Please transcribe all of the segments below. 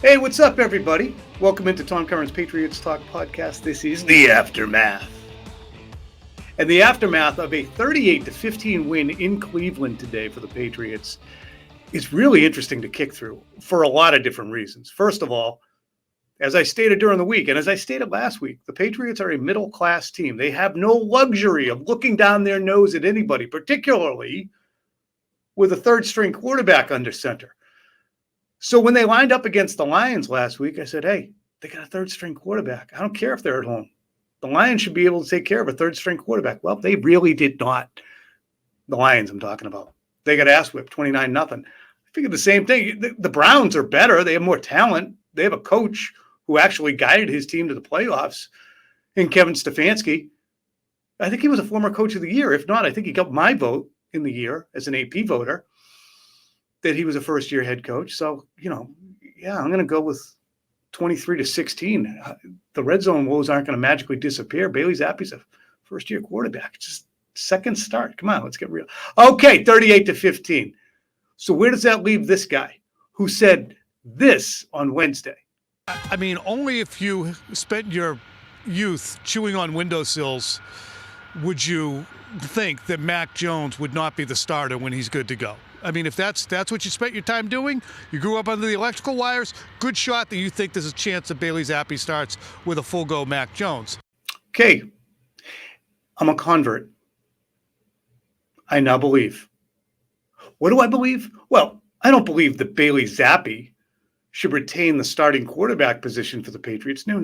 Hey, what's up, everybody? Welcome into Tom Curran's Patriots Talk podcast. This is The Aftermath. And the aftermath of a 38-15 win in Cleveland today for the Patriots is really interesting to kick through for a lot of different reasons. First of all, as I stated during the week, and as I stated last week, the Patriots are a middle-class team. They have no luxury of looking down their nose at anybody, particularly with a third-string quarterback under center. So when they lined up against the Lions last week, I said, hey, they got a third-string quarterback. I don't care if they're at home. The Lions should be able to take care of a third-string quarterback. Well, they really did not. The Lions I'm talking about. They got ass-whipped, 29-0. I figured the same thing. The Browns are better. They have more talent. They have a coach who actually guided his team to the playoffs in Kevin Stefanski. I think he was a former coach of the year. If not, I think he got my vote in the year as an AP voter, that he was a first-year head coach. So, I'm going to go with 23-16. The red zone woes aren't going to magically disappear. Bailey Zappe's a first-year quarterback. Just second start. Come on, let's get real. Okay, 38-15. So where does that leave this guy who said this on Wednesday? I mean, only if you spent your youth chewing on windowsills would you think that Mac Jones would not be the starter when he's good to go. I mean, if that's what you spent your time doing, you grew up under the electrical wires, good shot that you think there's a chance that Bailey Zappe starts with a full-go Mac Jones. Okay, I'm a convert. I now believe. What do I believe? Well, I don't believe that Bailey Zappe should retain the starting quarterback position for the Patriots. No.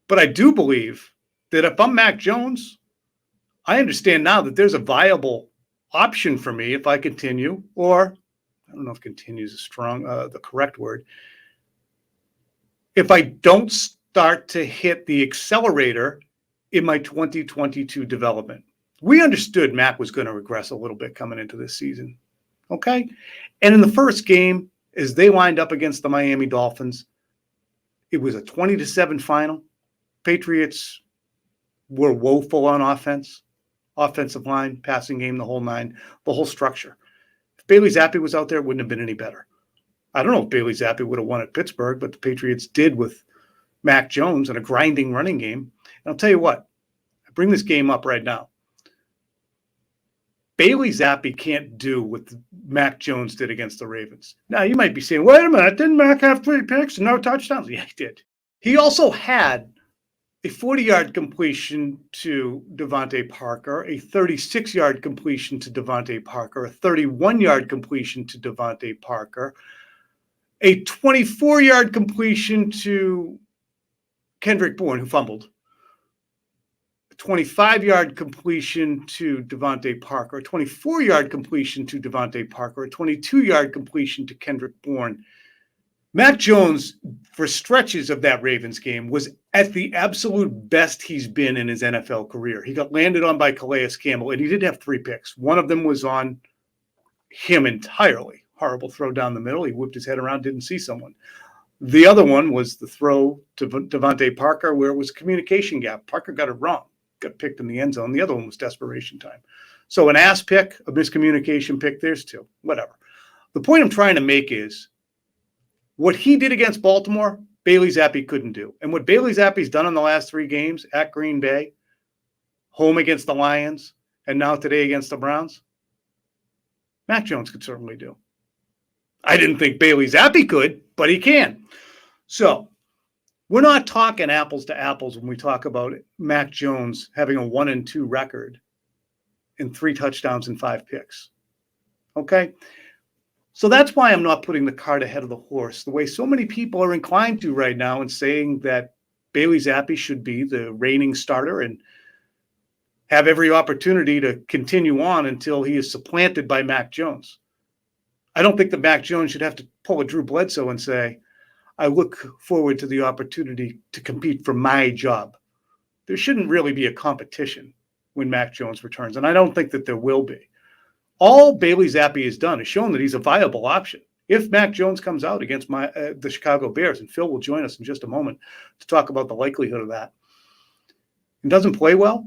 But I do believe that if I'm Mac Jones, I understand now that there's a viable option for me if I continue, or I don't know if continue is the correct word. If I don't start to hit the accelerator in my 2022 development. We understood Mac was going to regress a little bit coming into this season. Okay. And in the first game, as they lined up against the Miami Dolphins, it was a 20-7 final. Patriots were woeful on offense. Offensive line, passing game, the whole nine, the whole structure. If Bailey Zappe was out there, it wouldn't have been any better. I don't know if Bailey Zappe would have won at Pittsburgh, but the Patriots did with Mac Jones and a grinding running game. And I'll tell you what, I bring this game up right now. Bailey Zappe can't do what Mac Jones did against the Ravens. Now, you might be saying, wait a minute, didn't Mac have 3 picks and no touchdowns? Yeah, he did. He also had a 40-yard completion to Devontae Parker, a 36-yard completion to Devontae Parker, a 31-yard completion to Devontae Parker, a 24-yard completion to Kendrick Bourne, who fumbled, a 25-yard completion to Devontae Parker, a 24-yard completion to Devontae Parker, a 22-yard completion to Kendrick Bourne. Mac Jones, for stretches of that Ravens game, was at the absolute best he's been in his NFL career. He got landed on by Calais Campbell, and he did have 3 picks. One of them was on him entirely. Horrible throw down the middle. He whipped his head around, didn't see someone. The other one was the throw to Devontae Parker where it was a communication gap. Parker got it wrong, got picked in the end zone. The other one was desperation time. So an ass pick, a miscommunication pick, there's 2. Whatever. The point I'm trying to make is, what he did against Baltimore, Bailey Zappe couldn't do. And what Bailey Zappe's done in the last 3 games at Green Bay, home against the Lions, and now today against the Browns, Mac Jones could certainly do. I didn't think Bailey Zappe could, but he can. So we're not talking apples to apples when we talk about Mac Jones having a 1-2 record and 3 touchdowns and 5 picks. Okay? So that's why I'm not putting the cart ahead of the horse, the way so many people are inclined to right now and saying that Bailey Zappe should be the reigning starter and have every opportunity to continue on until he is supplanted by Mac Jones. I don't think that Mac Jones should have to pull a Drew Bledsoe and say, I look forward to the opportunity to compete for my job. There shouldn't really be a competition when Mac Jones returns, and I don't think that there will be. All Bailey Zappe has done is shown that he's a viable option. If Mac Jones comes out against the Chicago Bears, and Phil will join us in just a moment to talk about the likelihood of that, and doesn't play well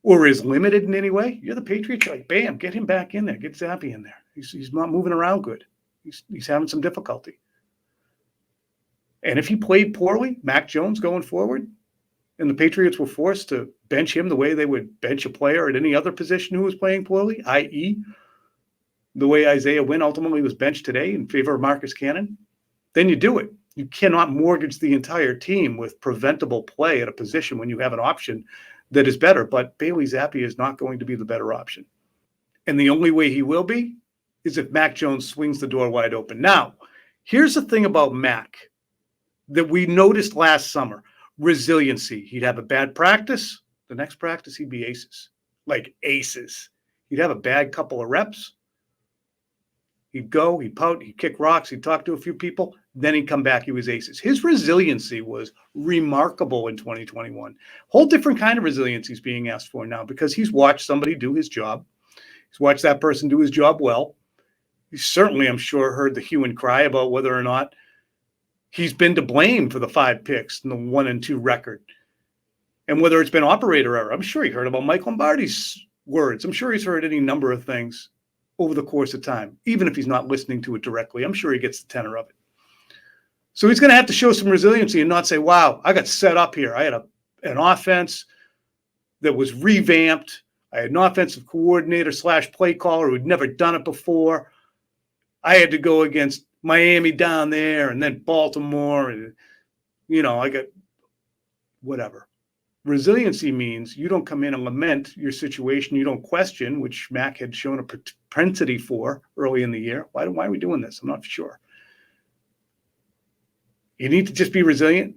or is limited in any way, you're the Patriots. You're like, bam, get him back in there. Get Zappe in there. He's not moving around good. He's having some difficulty. And if he played poorly, Mac Jones going forward, and the Patriots were forced to bench him the way they would bench a player at any other position who was playing poorly, i.e., the way Isaiah Wynn ultimately was benched today in favor of Marcus Cannon, then you do it. You cannot mortgage the entire team with preventable play at a position when you have an option that is better. But Bailey Zappe is not going to be the better option. And the only way he will be is if Mac Jones swings the door wide open. Now, here's the thing about Mac that we noticed last summer. Resiliency. He'd have a bad practice. The next practice, he'd be aces. Like aces. He'd have a bad couple of reps. He'd go, he'd pout, he'd kick rocks, he'd talk to a few people. Then he'd come back, he was aces. His resiliency was remarkable in 2021. Whole different kind of resiliency is being asked for now because he's watched somebody do his job. He's watched that person do his job well. He certainly, I'm sure, heard the hue and cry about whether or not he's been to blame for the 5 picks and the 1-2 record. And whether it's been operator error. I'm sure he heard about Mike Lombardi's words. I'm sure he's heard any number of things over the course of time, even if he's not listening to it directly. I'm sure he gets the tenor of it. So he's going to have to show some resiliency and not say, wow, I got set up here. I had an offense that was revamped. I had an offensive coordinator / play caller who'd never done it before. I had to go against Miami down there and then Baltimore. And, I got whatever. Resiliency means you don't come in and lament your situation. You don't question, which Mac had shown a propensity for early in the year. Why are we doing this? I'm not sure. You need to just be resilient,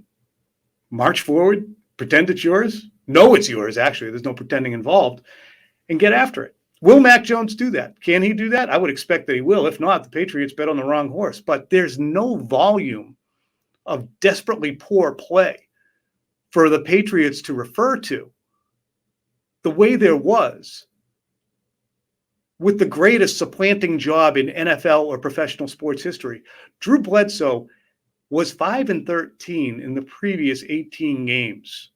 march forward, pretend it's yours. Know it's yours, actually. There's no pretending involved, and get after it. Will Mac Jones do that? Can he do that? I would expect that he will. If not, the Patriots bet on the wrong horse. But there's no volume of desperately poor play for the Patriots to refer to the way there was with the greatest supplanting job in NFL or professional sports history. Drew Bledsoe was 5-13 in the previous 18 games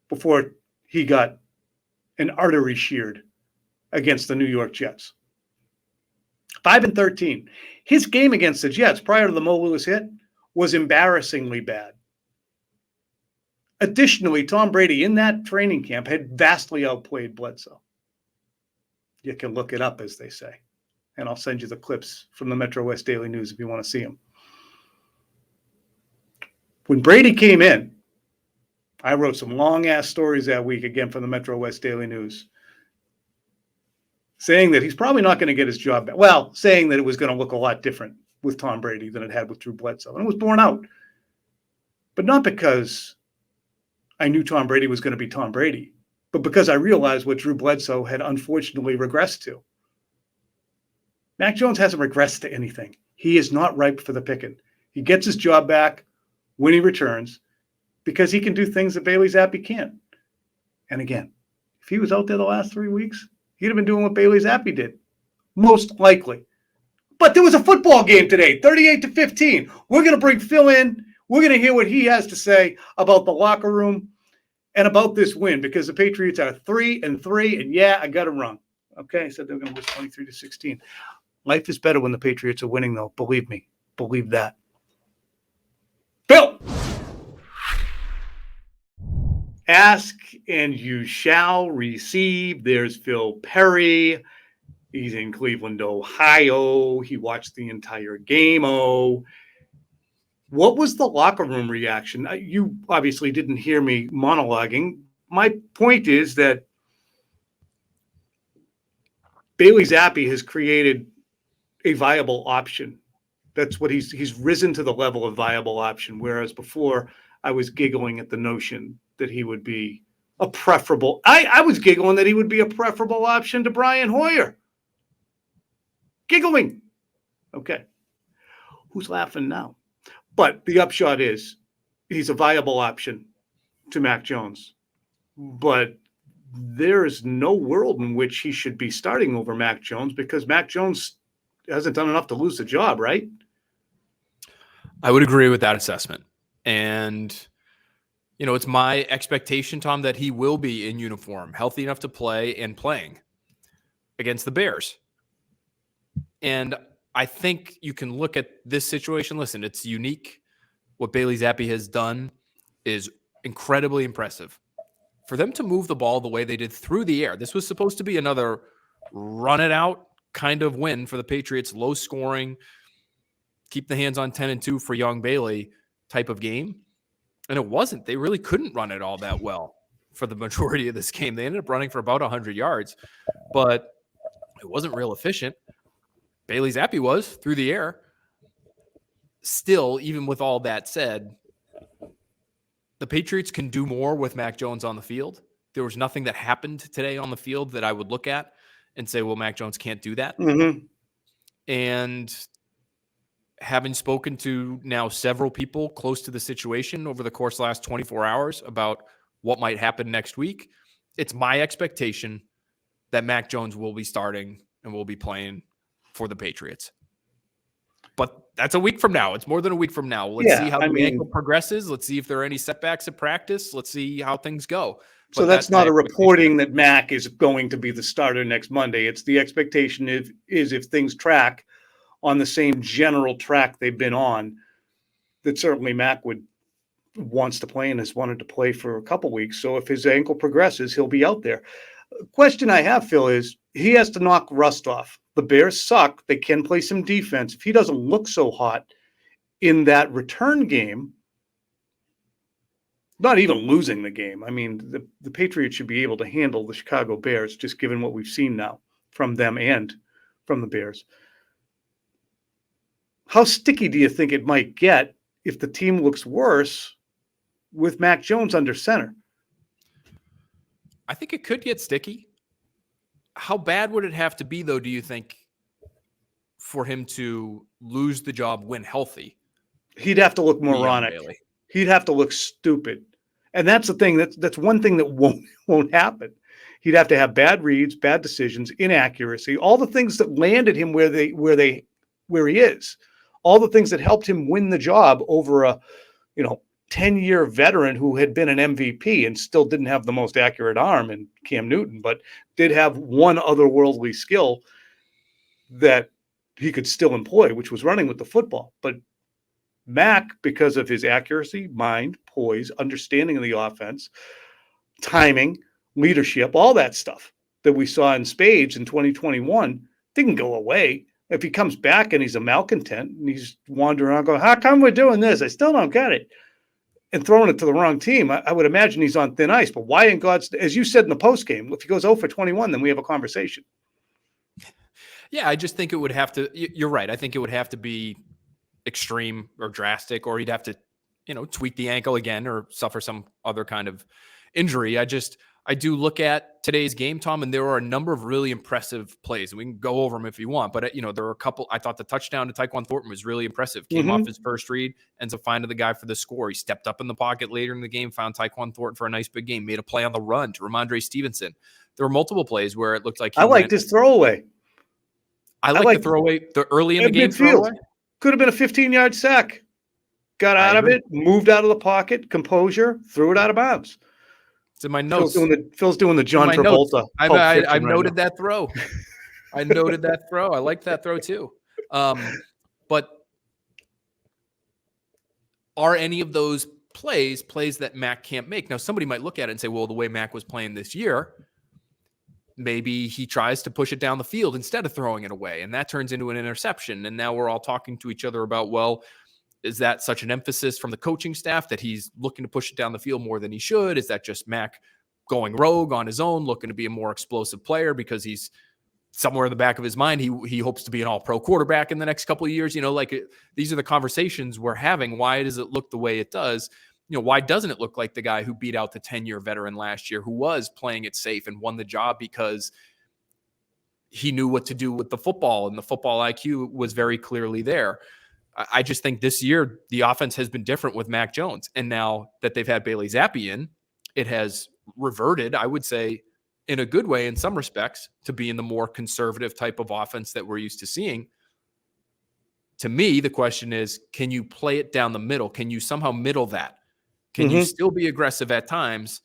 before he got an artery sheared against the New York Jets. 5-13. His game against the Jets prior to the Mo Lewis hit was embarrassingly bad. Additionally, Tom Brady in that training camp had vastly outplayed Bledsoe. You can look it up, as they say. And I'll send you the clips from the Metro West Daily News if you want to see them. When Brady came in, I wrote some long-ass stories that week, again, from the Metro West Daily News, saying that he's probably not going to get his job back. Well, saying that it was going to look a lot different with Tom Brady than it had with Drew Bledsoe. And it was borne out. But not because I knew Tom Brady was going to be Tom Brady, but because I realized what Drew Bledsoe had unfortunately regressed to. Mac Jones hasn't regressed to anything. He is not ripe for the picking. He gets his job back when he returns because he can do things that Bailey Zappe can't. And again, if he was out there the last 3 weeks, he'd have been doing what Bailey Zappe did, most likely. But there was a football game today, 38-15. We're going to bring Phil in. We're going to hear what he has to say about the locker room and about this win, because the Patriots are 3-3, and yeah, I got it wrong. Okay, I said they were going to lose 23-16. Life is better when the Patriots are winning, though. Believe me. Believe that. Phil! Ask and you shall receive. There's Phil Perry. He's in Cleveland, Ohio. He watched the entire game. What was the locker room reaction? You obviously didn't hear me monologuing. My point is that Bailey Zappe has created a viable option. That's what he's risen to the level of viable option, whereas before I was giggling at the notion that he would be a preferable. I was giggling that he would be a preferable option to Brian Hoyer. Giggling. Okay. Who's laughing now? But the upshot is he's a viable option to Mac Jones. But there is no world in which he should be starting over Mac Jones because Mac Jones hasn't done enough to lose the job, right? I would agree with that assessment. And, it's my expectation, Tom, that he will be in uniform, healthy enough to play and playing against the Bears. And I think you can look at this situation. Listen, it's unique. What Bailey Zappe has done is incredibly impressive. For them to move the ball the way they did through the air, this was supposed to be another run it out kind of win for the Patriots, low scoring, keep the hands on 10-2 for young Bailey type of game. And it wasn't. They really couldn't run it all that well for the majority of this game. They ended up running for about 100 yards, but it wasn't real efficient. Bailey Zappe was through the air. Still, even with all that said, the Patriots can do more with Mac Jones on the field. There was nothing that happened today on the field that I would look at and say, well, Mac Jones can't do that. Mm-hmm. And having spoken to now several people close to the situation over the course of the last 24 hours about what might happen next week, it's my expectation that Mac Jones will be starting and will be playing for the Patriots. But that's a week from now. It's more than a week from now. Let's see how the ankle progresses. Let's see if there are any setbacks at practice. Let's see how things go. So that's not a reporting that Mac is going to be the starter next Monday. It's the expectation is if things track on the same general track they've been on, that certainly Mac wants to play and has wanted to play for a couple weeks. So if his ankle progresses, he'll be out there. Question I have, Phil, is he has to knock rust off. The Bears suck. They can play some defense. If he doesn't look so hot in that return game, not even losing the game, I mean, the Patriots should be able to handle the Chicago Bears, just given what we've seen now from them and from the Bears. How sticky do you think it might get if the team looks worse with Mac Jones under center? I think it could get sticky. How bad would it have to be, though, do you think, for him to lose the job when healthy? He'd have to look moronic. He'd have to look stupid. And that's the thing. That's one thing that won't happen. He'd have to have bad reads, bad decisions, inaccuracy, all the things that landed him where he is, all the things that helped him win the job over a 10-year veteran who had been an MVP and still didn't have the most accurate arm in Cam Newton, but did have one otherworldly skill that he could still employ, which was running with the football. But Mac, because of his accuracy, mind, poise, understanding of the offense, timing, leadership, all that stuff that we saw in spades in 2021 didn't go away. If he comes back and he's a malcontent and he's wandering around going, how come we're doing this? I still don't get it. And throwing it to the wrong team, I would imagine he's on thin ice. But why in God's, as you said in the postgame, if he goes 0 for 21, then we have a conversation. Yeah, I just think it would have to, you're right. I think it would have to be extreme or drastic, or he'd have to, tweak the ankle again or suffer some other kind of injury. I do look at today's game, Tom, and there are a number of really impressive plays. We can go over them if you want, but there are a couple. I thought the touchdown to Tyquan Thornton was really impressive. Came off his first read, ends up finding the guy for the score. He stepped up in the pocket later in the game, found Tyquan Thornton for a nice big game, made a play on the run to Ramondre Stevenson. There were multiple plays where it looked like I liked his throwaway. I like the throwaway, the early in the game throwaway. Could have been a 15-yard sack. Got out of it, moved out of the pocket, composure, threw it out of bounds. It's in my notes. Phil's doing the John Travolta. I've noted that throw. I noted that throw. I like that throw too. But are any of those plays that Mac can't make? Now, somebody might look at it and say, well, the way Mac was playing this year, maybe he tries to push it down the field instead of throwing it away, and that turns into an interception. And now we're all talking to each other about, well, is that such an emphasis from the coaching staff that he's looking to push it down the field more than he should? Is that just Mac going rogue on his own, looking to be a more explosive player because he's somewhere in the back of his mind, he hopes to be an all-pro quarterback in the next couple of years? These are the conversations we're having. Why does it look the way it does? Why doesn't it look like the guy who beat out the 10-year veteran last year, who was playing it safe and won the job because he knew what to do with the football and the football IQ was very clearly there? I just think this year the offense has been different with Mac Jones. And now that they've had Bailey Zappe in, it has reverted, I would say, in a good way in some respects, to be in the more conservative type of offense that we're used to seeing. To me, the question is, can you play it down the middle? Can you somehow middle that? Can you still be aggressive at times,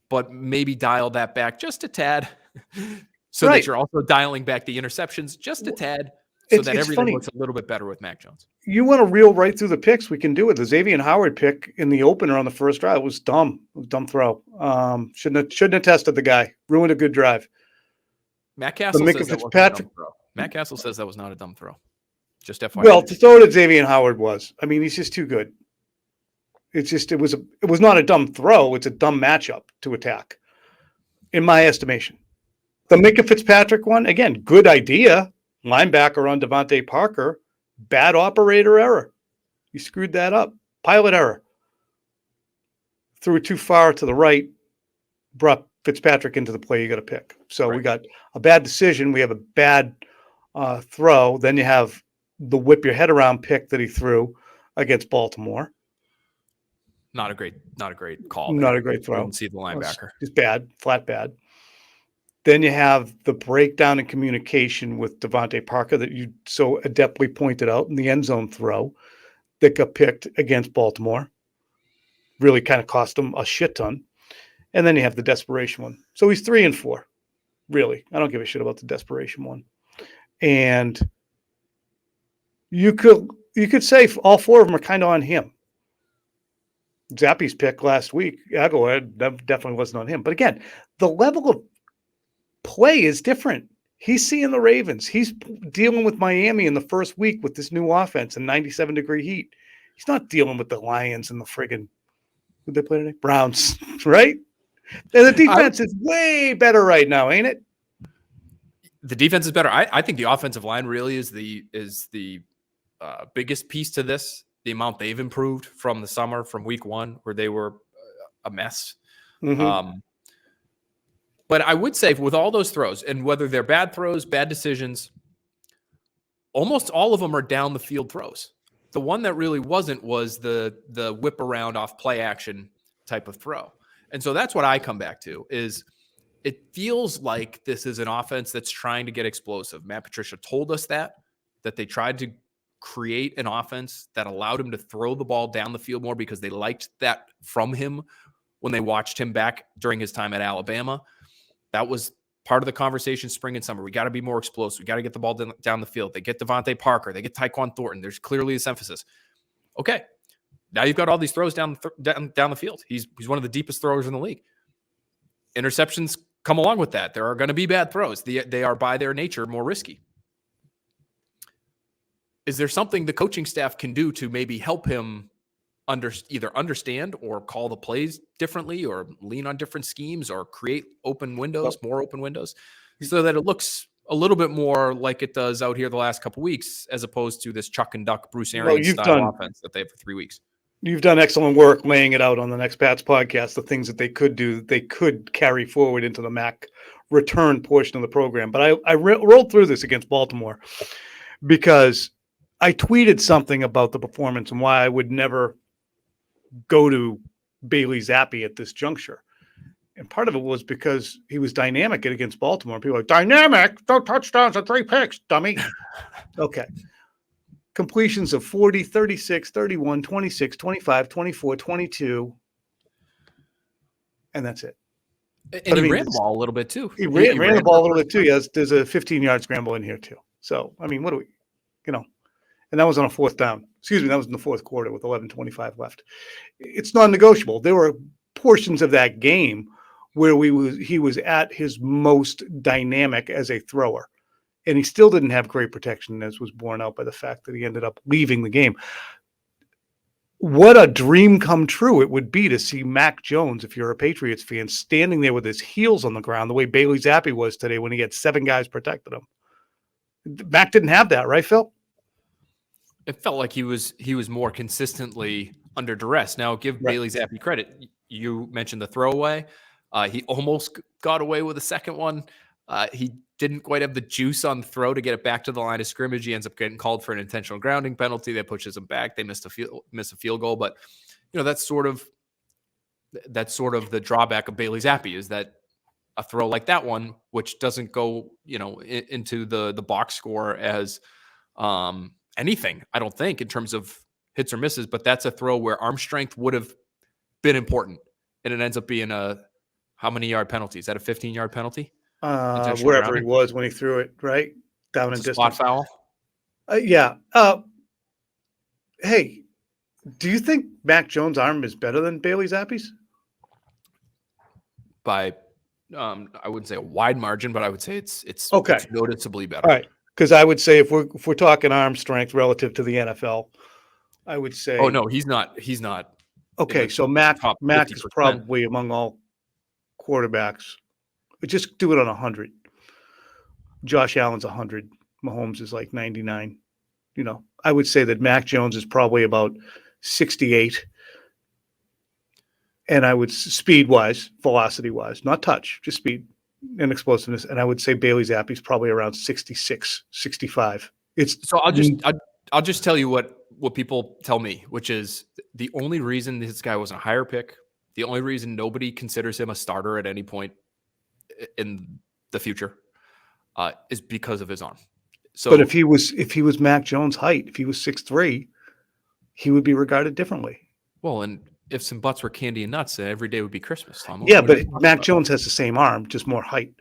but maybe dial that back just a tad so Right. that you're also dialing back the interceptions just a tad, so that It's everything funny. looks a little bit better with Mac Jones. You want to reel right through the picks? We can do it. The Xavier Howard pick in the opener on the first drive was dumb. It was a dumb throw. Shouldn't have tested the guy. Ruined a good drive. Matt Castle Micah says that wasn't a Fitzpatrick. dumb throw. Matt Castle says that was not a dumb throw. Just FYI. Well, to throw it at Xavier Howard was. I mean, he's just too good. It was not a dumb throw. It's a dumb matchup to attack, in my estimation. The Micah Fitzpatrick one, again, good idea. Linebacker on Devontae Parker. Bad operator error. You screwed that up. Pilot error. Threw it too far to the right. Brought Fitzpatrick into the play you got to pick. So we got a bad decision. We have a bad throw. Then you have the whip your head around pick that he threw against Baltimore. Not a great call. Not a great throw. Didn't see the linebacker. It's bad, flat bad. Then you have the breakdown in communication with Devontae Parker that you so adeptly pointed out in the end zone throw that got picked against Baltimore. Really kind of cost him a shit ton. And then you have the desperation one. So he's 3-4. Really. I don't give a shit about the desperation one. And you could say all four of them are kind of on him. Zappe's pick last week, that definitely wasn't on him. But again, the level of play is different. He's seeing the Ravens. He's dealing with Miami in the first week with this new offense and 97-degree heat. He's not dealing with the Lions and the friggin' who'd they play today? Browns, right? And the defense is way better right now, ain't it? The defense is better. I think the offensive line really is the biggest piece to this. The amount they've improved from the summer, from week one, where they were a mess. Mm-hmm. But I would say with all those throws, and whether they're bad throws, bad decisions, almost all of them are down the field throws. The one that really wasn't was the whip around off play action type of throw. And so that's what I come back to is it feels like this is an offense that's trying to get explosive. Matt Patricia told us that they tried to create an offense that allowed him to throw the ball down the field more because they liked that from him when they watched him back during his time at Alabama. That was part of the conversation spring and summer. We got to be more explosive. We got to get the ball down the field. They get Devontae Parker. They get Tyquan Thornton. There's clearly this emphasis. Okay, now you've got all these throws down the field. He's one of the deepest throwers in the league. Interceptions come along with that. There are going to be bad throws. They are by their nature more risky. Is there something the coaching staff can do to maybe help him either understand or call the plays differently or lean on different schemes or create more open windows so that it looks a little bit more like it does out here the last couple of weeks as opposed to this Chuck and Duck Bruce Arians style offense that they have for 3 weeks? You've done excellent work laying it out on the Next Pats podcast, the things that they could do, they could carry forward into the MAC return portion of the program. But I rolled through this against Baltimore because I tweeted something about the performance and why I would never go to Bailey Zappe at this juncture. And part of it was because he was dynamic against Baltimore. People are like, dynamic? 2 touchdowns and 3 picks, dummy. Okay. Completions of 40, 36, 31, 26, 25, 24, 22. And that's it. And he ran the ball a little bit too. He ran the ball a little bit too. Yes, there's a 15-yard scramble in here too. So, I mean, what do we, and that was on a 4th down. Excuse me, that was in the 4th quarter with 11:25 left. It's non-negotiable. There were portions of that game where he was at his most dynamic as a thrower. And he still didn't have great protection, as was borne out by the fact that he ended up leaving the game. What a dream come true it would be to see Mac Jones, if you're a Patriots fan, standing there with his heels on the ground the way Bailey Zappe was today when he had 7 guys protecting him. Mac didn't have that, right, Phil? It felt like he was more consistently under duress. Now, give Bailey Zappe credit. You mentioned the throwaway. He almost got away with a second one. He didn't quite have the juice on the throw to get it back to the line of scrimmage. He ends up getting called for an intentional grounding penalty that pushes him back. They miss a field goal, but that's sort of the drawback of Bailey Zappe is that a throw like that one, which doesn't go into the box score as anything, I don't think, in terms of hits or misses, but that's a throw where arm strength would have been important, and it ends up being a how many yard penalty? Is that a 15-yard penalty? Intentional Wherever he grounding? was when he threw it, right? Down in It's a spot distance. foul. Yeah. Hey, do you think Mac Jones' arm is better than Bailey Zappe's? By I wouldn't say a wide margin, but I would say it's Okay. it's noticeably better. All right. Because I would say if we're talking arm strength relative to the NFL, I would say. Oh no, he's not. He's not. Okay, the so Mac top is 50%. probably among all quarterbacks. Just do it on 100. Josh Allen's 100. Mahomes is like 99. I would say that Mac Jones is probably about 68. And I would speed-wise, velocity-wise, not touch, just speed and explosiveness. And I would say Bailey Zappe's probably around 66, 65. So I'll just tell you what people tell me, which is the only reason this guy wasn't a higher pick, the only reason nobody considers him a starter at any point in the future is because of his arm. So, but if he was Mac Jones' height, if he was 6'3", he would be regarded differently. Well, and if some butts were candy and nuts, then every day would be Christmas, Tom. Yeah, but Mac Jones has the same arm, just more height.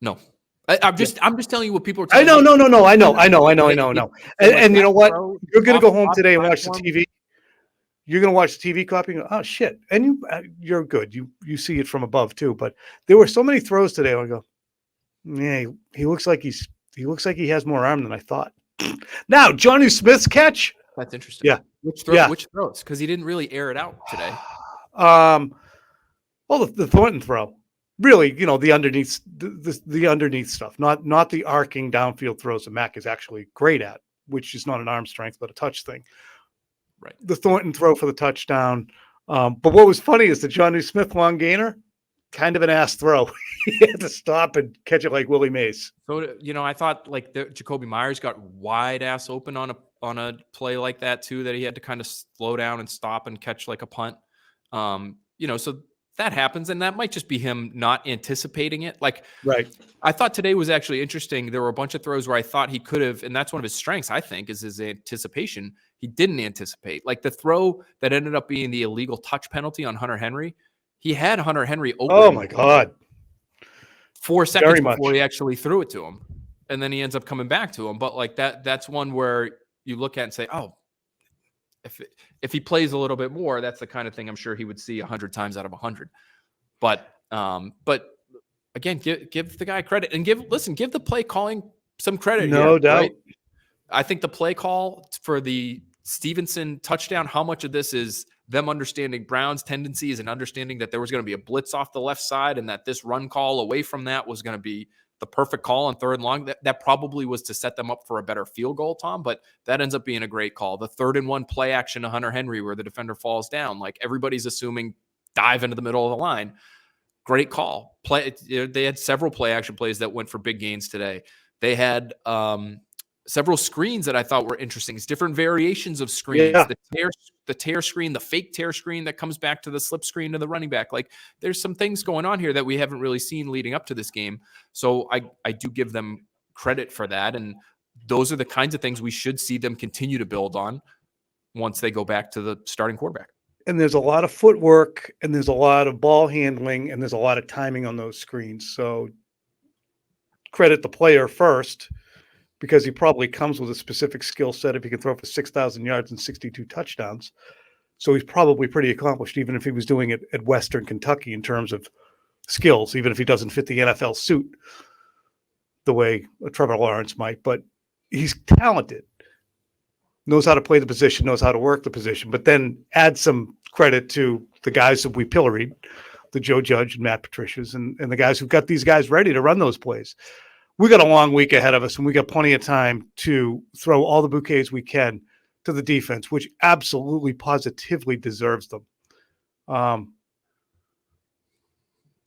No. I'm just telling you what people are telling me. No. I know. Like and you know what? You're going to go home today and watch the platform. TV. You're going to watch the TV copy and go, oh, shit. And you're good. You see it from above, too. But there were so many throws today. I go, yeah, he looks like he has more arm than I thought. Now, Johnny Smith's catch. That's interesting. Yeah. Which throws? Because he didn't really air it out today. Well, the Thornton throw. Really, the underneath the underneath stuff, not the arcing downfield throws that Mac is actually great at, which is not an arm strength, but a touch thing. Right. The Thornton throw for the touchdown. But what was funny is the Johnny Smith long gainer, kind of an ass throw. He had to stop and catch it like Willie Mays. So, I thought like Jacoby Myers got wide ass open on a play like that too, that he had to kind of slow down and stop and catch like a punt. So that happens, and that might just be him not anticipating it. Like, right. I thought today was actually interesting. There were a bunch of throws where I thought he could have, and that's one of his strengths, I think, is his anticipation. He didn't anticipate. Like the throw that ended up being the illegal touch penalty on Hunter Henry. He had Hunter Henry open. Oh my God. 4 seconds before he actually threw it to him. And then he ends up coming back to him. But like that's one where you look at and say, oh, if he plays a little bit more, that's the kind of thing I'm sure he would see 100 times out of 100. But again, give the guy credit and give the play calling some credit. No doubt. Right? I think the play call for the Stevenson touchdown, how much of this is them understanding Brown's tendencies and understanding that there was going to be a blitz off the left side and that this run call away from that was going to be the perfect call on third and long. That probably was to set them up for a better field goal, Tom, but that ends up being a great call. The 3rd and 1 play action to Hunter Henry where the defender falls down, like everybody's assuming dive into the middle of the line. Great call. They had several play action plays that went for big gains today. They had several screens that I thought were interesting. It's different variations of screens. Yeah. The tear screen, the fake tear screen that comes back to the slip screen to the running back. Like there's some things going on here that we haven't really seen leading up to this game. So I do give them credit for that. And those are the kinds of things we should see them continue to build on once they go back to the starting quarterback. And there's a lot of footwork and there's a lot of ball handling and there's a lot of timing on those screens. So credit the player first, because he probably comes with a specific skill set if he can throw for 6,000 yards and 62 touchdowns. So he's probably pretty accomplished, even if he was doing it at Western Kentucky in terms of skills, even if he doesn't fit the NFL suit the way Trevor Lawrence might. But he's talented, knows how to play the position, knows how to work the position, but then add some credit to the guys that we pilloried, the Joe Judge and Matt Patricias, and the guys who've got these guys ready to run those plays. We got a long week ahead of us, and we got plenty of time to throw all the bouquets we can to the defense, which absolutely, positively deserves them.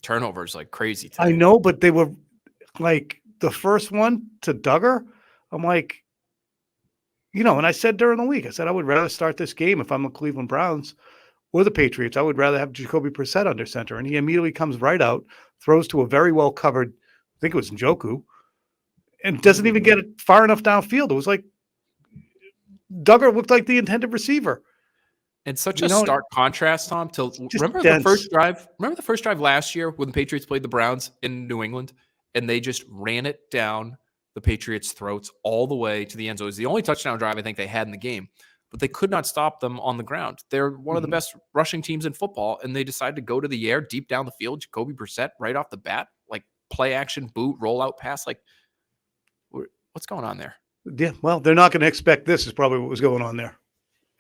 Turnovers like crazy today. I know, but they were like the first one to Duggar. I'm like, and I said during the week, I said I would rather start this game if I'm the Cleveland Browns or the Patriots. I would rather have Jacoby Brissett under center, and he immediately comes right out, throws to a very well covered, I think it was Njoku, and doesn't even get it far enough downfield. It was like Duggar looked like the intended receiver. And such a stark contrast, Tom, to remember dense. the first drive. Remember the first drive last year when the Patriots played the Browns in New England, and they just ran it down the Patriots' throats all the way to the end zone. It was the only touchdown drive I think they had in the game, but they could not stop them on the ground. They're one of the best rushing teams in football, and they decided to go to the air deep down the field. Jacoby Brissett right off the bat, like play action, boot, rollout pass. Like, what's going on there? Yeah, well, they're not going to expect this is probably what was going on there.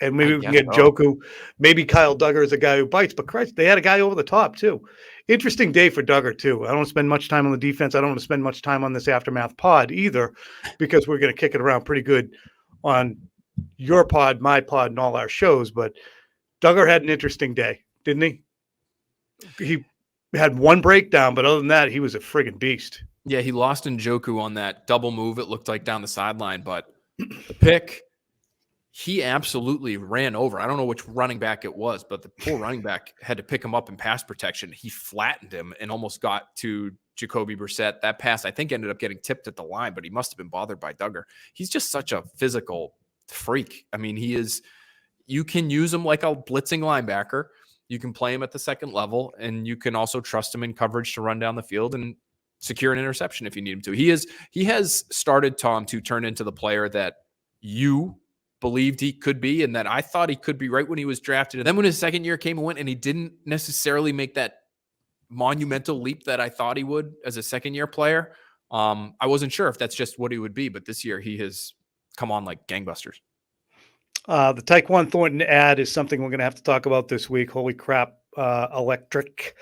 And maybe we can get so. Joku. Maybe Kyle Duggar is a guy who bites, but Christ, they had a guy over the top too. Interesting day for Duggar too. I don't spend much time on the defense. I don't want to spend much time on this aftermath pod either, because we're going to kick it around pretty good on your pod, my pod, and all our shows. But Duggar had an interesting day, didn't he? He had one breakdown, but other than that, he was a friggin' beast. Yeah, he lost Njoku on that double move, it looked like, down the sideline, but the pick, he absolutely ran over. I don't know which running back it was, but the poor running back had to pick him up in pass protection. He flattened him and almost got to Jacoby Brissett. That pass, I think, ended up getting tipped at the line, but he must have been bothered by Duggar. He's just such a physical freak. I mean, he is – you can use him like a blitzing linebacker. You can play him at the second level, and you can also trust him in coverage to run down the field and secure an interception if you need him to. He has started, Tom, to turn into the player that you believed he could be and that I thought he could be right when he was drafted. And then when his second year came and went and he didn't necessarily make that monumental leap that I thought he would as a second-year player, I wasn't sure if that's just what he would be, but this year he has come on like gangbusters. The Tyquan Thornton ad is something we're going to have to talk about this week. Holy crap, electric.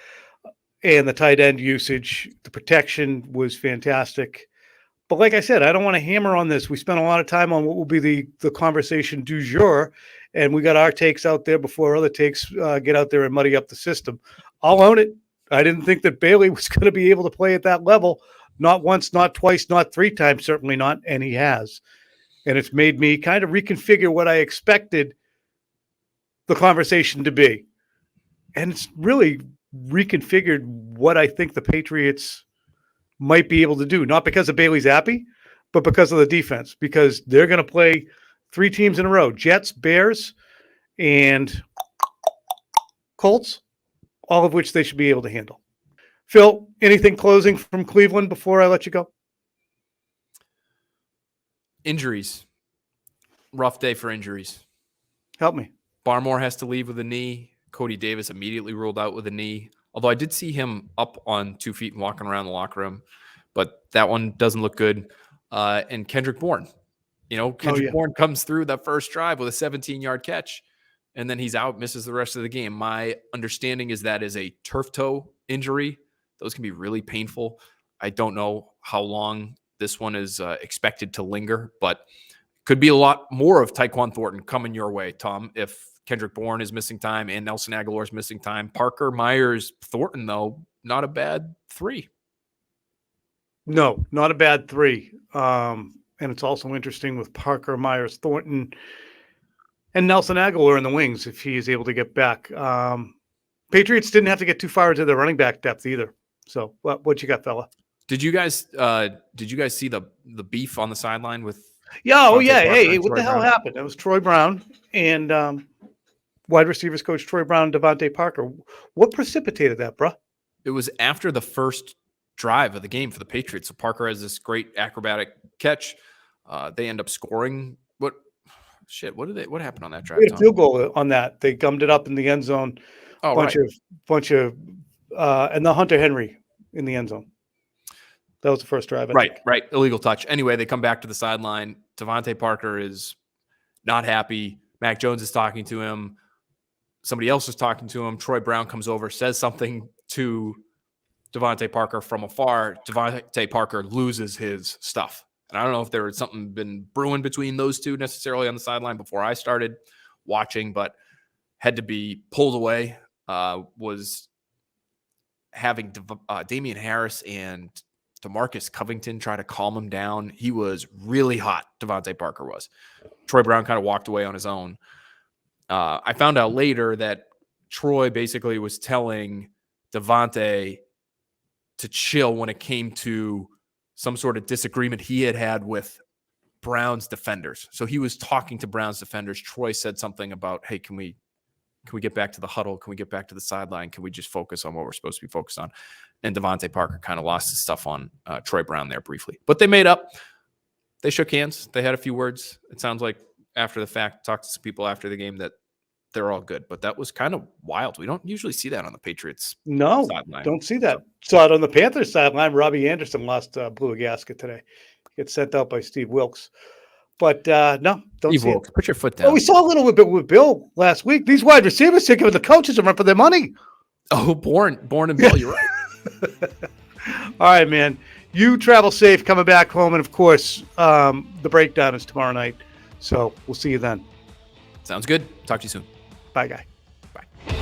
And the tight end usage, the protection was fantastic. But like I said, I don't want to hammer on this. We spent a lot of time on what will be the conversation du jour, and we got our takes out there before other takes get out there and muddy up the system. I'll own it. I didn't think that Bailey was going to be able to play at that level. Not once, not twice, not three times, certainly not, and he has. And it's made me kind of reconfigure what I expected the conversation to be. And it's really reconfigured what I think the Patriots might be able to do, not because of Bailey Zappe, but because of the defense, because they're going to play three teams in a row, Jets, Bears, and Colts, all of which they should be able to handle. Phil, anything closing from Cleveland before I let you go? Injuries. Rough day for injuries. Help me. Barmore has to leave with a knee. Cody Davis immediately ruled out with a knee, although I did see him up on 2 feet and walking around the locker room, but that one doesn't look good. And Kendrick Bourne. Bourne comes through that first drive with a 17-yard catch, and then he's out, misses the rest of the game. My understanding is that is a turf toe injury. Those can be really painful. I don't know how long this one is expected to linger, but could be a lot more of Tyquan Thornton coming your way, Tom, if Kendrick Bourne is missing time and Nelson Aguilar is missing time. Parker, Myers, Thornton, though, not a bad three. No, not a bad three. And it's also interesting with Parker, Myers, Thornton, and Nelson Aguilar in the wings if he is able to get back. Patriots didn't have to get too far into the running back depth either. So what you got, fella? Did you guys see the beef on the sideline with? Yeah. Oh, yeah. Parker Hey, and what Troy the hell Brown? happened? It was Troy Brown and wide receivers coach Troy Brown and Devontae Parker. What precipitated that, bro? It was after the first drive of the game for the Patriots. So Parker has this great acrobatic catch. They end up scoring. What happened on that drive? They had a field goal on that. They gummed it up in the end zone. Oh, bunch of and the Hunter Henry in the end zone. That was the first drive. I think. Right. Illegal touch. Anyway, they come back to the sideline. Devontae Parker is not happy. Mac Jones is talking to him. Somebody else is talking to him. Troy Brown comes over, says something to Devontae Parker from afar. Devontae Parker loses his stuff. And I don't know if there was something been brewing between those two necessarily on the sideline before I started watching, but had to be pulled away. Was having Damian Harris and DeMarcus Covington try to calm him down. He was really hot, Devontae Parker was. Troy Brown kind of walked away on his own. I found out later that Troy basically was telling Devontae to chill when it came to some sort of disagreement he had with Brown's defenders. So he was talking to Brown's defenders. Troy said something about, hey, can we Can we get back to the huddle? Can we get back to the sideline? Can we just focus on what we're supposed to be focused on? And Devontae Parker kind of lost his stuff on Troy Brown there briefly. But they made up. They shook hands. They had a few words. It sounds like after the fact, talked to some people after the game that they're all good. But that was kind of wild. We don't usually see that on the Patriots. No, sideline. don't see that. Saw it on the Panthers sideline. Robbie Anderson blew a gasket today. Gets sent out by Steve Wilkes. But no, don't Steve see Wilkes, it. put your foot down. Well, we saw a little bit with Bill last week. These wide receivers are giving the coaches a run for their money. Oh, Bourne and Bill, you're right. All right, man. You travel safe coming back home. And, of course, the breakdown is tomorrow night. So we'll see you then. Sounds good. Talk to you soon. Bye, guy. Bye.